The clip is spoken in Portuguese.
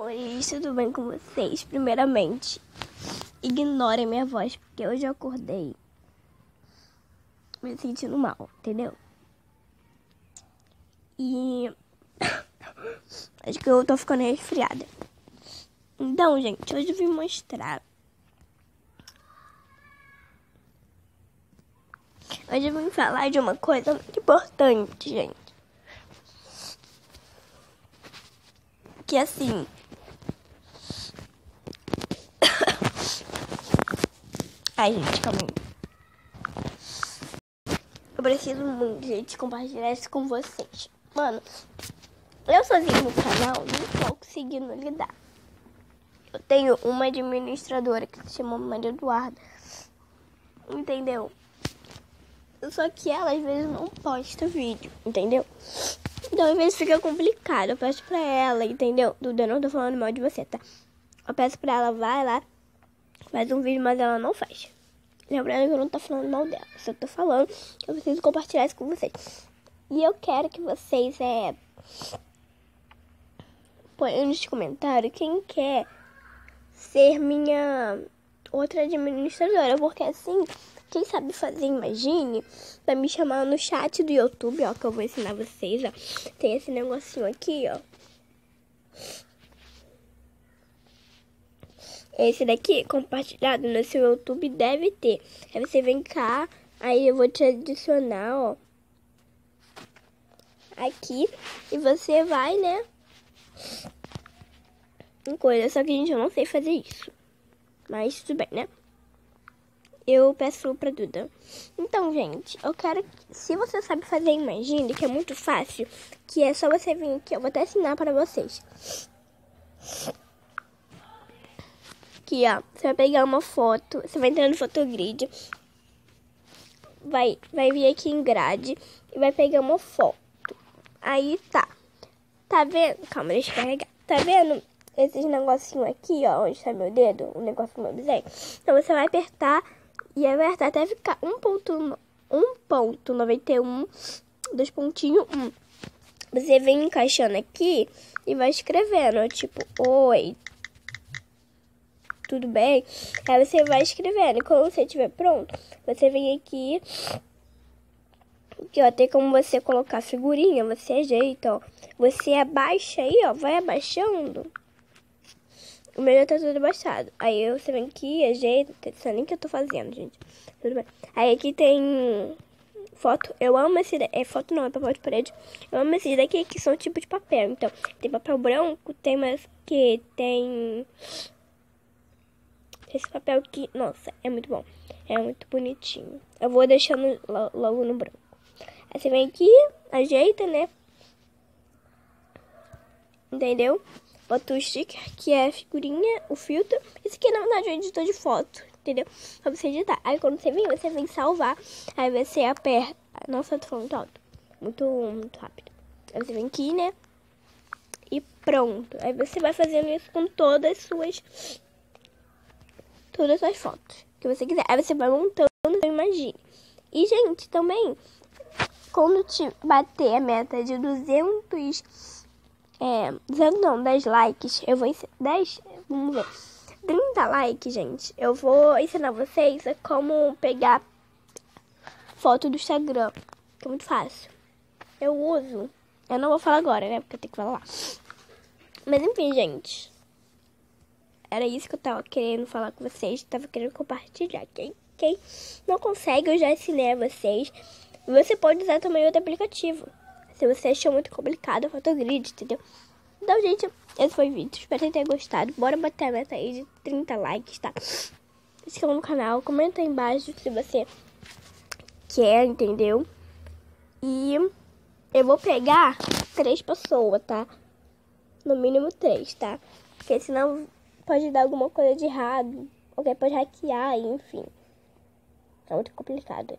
Oi, tudo bem com vocês? Primeiramente, ignorem minha voz, porque hoje eu acordei me sentindo mal, entendeu? E acho que eu tô ficando resfriada. Então, gente, hoje eu vim mostrar. Hoje eu vim falar de uma coisa muito importante, gente. Que assim... Ai, gente, calma aí. Eu preciso muito, gente, compartilhar isso com vocês. Mano, eu sozinho no canal não tô conseguindo lidar. Eu tenho uma administradora que se chama Maria Eduarda. Entendeu? Só que ela às vezes não posta vídeo, entendeu? Então às vezes fica complicado. Eu peço pra ela, entendeu? Duda, eu não tô falando mal de você, tá? Eu peço pra ela, vai lá, faz um vídeo, mas ela não faz. Lembrando que eu não tô falando mal dela. Só tô falando que eu preciso compartilhar isso com vocês. E eu quero que vocês ponham nos comentários quem quer ser minha outra administradora. Porque assim, quem sabe fazer, imagine, vai me chamar no chat do YouTube, ó, que eu vou ensinar vocês, ó. Tem esse negocinho aqui, ó. Esse daqui, compartilhado no seu YouTube, deve ter. Aí você vem cá, aí eu vou te adicionar, ó. Aqui, e você vai, né? Em coisa, só que, gente, eu não sei fazer isso. Mas tudo bem, né? Eu peço pra Duda. Então, gente, eu quero que, se você sabe fazer, imagine, que é muito fácil, que é só você vir aqui, eu vou até ensinar pra vocês. Aqui, ó, você vai pegar uma foto, você vai entrar no Photogrid, vai vir aqui em grade e vai pegar uma foto. Aí tá vendo? Calma, deixa eu carregar. Tá vendo esses negocinhos aqui, ó, onde tá meu dedo, o negócio do meu desenho? Então você vai apertar e vai apertar até ficar 1.91, 2.1. Você vem encaixando aqui e vai escrevendo, tipo, oi, tudo bem? Aí você vai escrevendo. E quando você estiver pronto, você vem aqui. Aqui, ó, tem como você colocar figurinha. Você ajeita, ó. Você abaixa aí, ó. Vai abaixando. O meu já tá tudo abaixado. Aí você vem aqui, ajeita. Não sei nem o que eu tô fazendo, gente. Tudo bem. Aí aqui tem foto. Eu amo esse daqui. É foto não, é papel de parede. Eu amo esses daqui que são tipo de papel. Então, tem papel branco, tem mais que tem... Esse papel aqui, nossa, é muito bom. É muito bonitinho. Eu vou deixando logo no branco. Aí você vem aqui, ajeita, né? Entendeu? Bota o sticker, que é a figurinha, o filtro. Esse aqui, na verdade, é o editor de foto, entendeu? Pra você editar. Aí quando você vem salvar. Aí você aperta. Nossa, eu tô falando muito alto. Muito rápido. Aí você vem aqui, né? E pronto. Aí você vai fazendo isso com todas as fotos que você quiser. Aí você vai montando, imagine. E, gente, também, quando te bater a meta de 200 não, 10 likes, eu vou ensinar, 10, vamos ver, 30 likes, gente, eu vou ensinar vocês a como pegar foto do Instagram, que é muito fácil. Eu não vou falar agora, né, porque eu tenho que falar lá. Mas, enfim, gente, era isso que eu tava querendo falar com vocês. Tava querendo compartilhar. Quem não consegue, eu já ensinei a vocês. Você pode usar também outro aplicativo. Se você achou muito complicado, a Photogrid, entendeu? Então, gente, esse foi o vídeo. Espero que tenha gostado. Bora bater a meta aí de 30 likes, tá? Se inscreva no canal. Comenta aí embaixo se você quer, entendeu? E eu vou pegar 3 pessoas, tá? No mínimo 3, tá? Porque senão... pode dar alguma coisa de errado, alguém pode hackear, enfim. É muito complicado.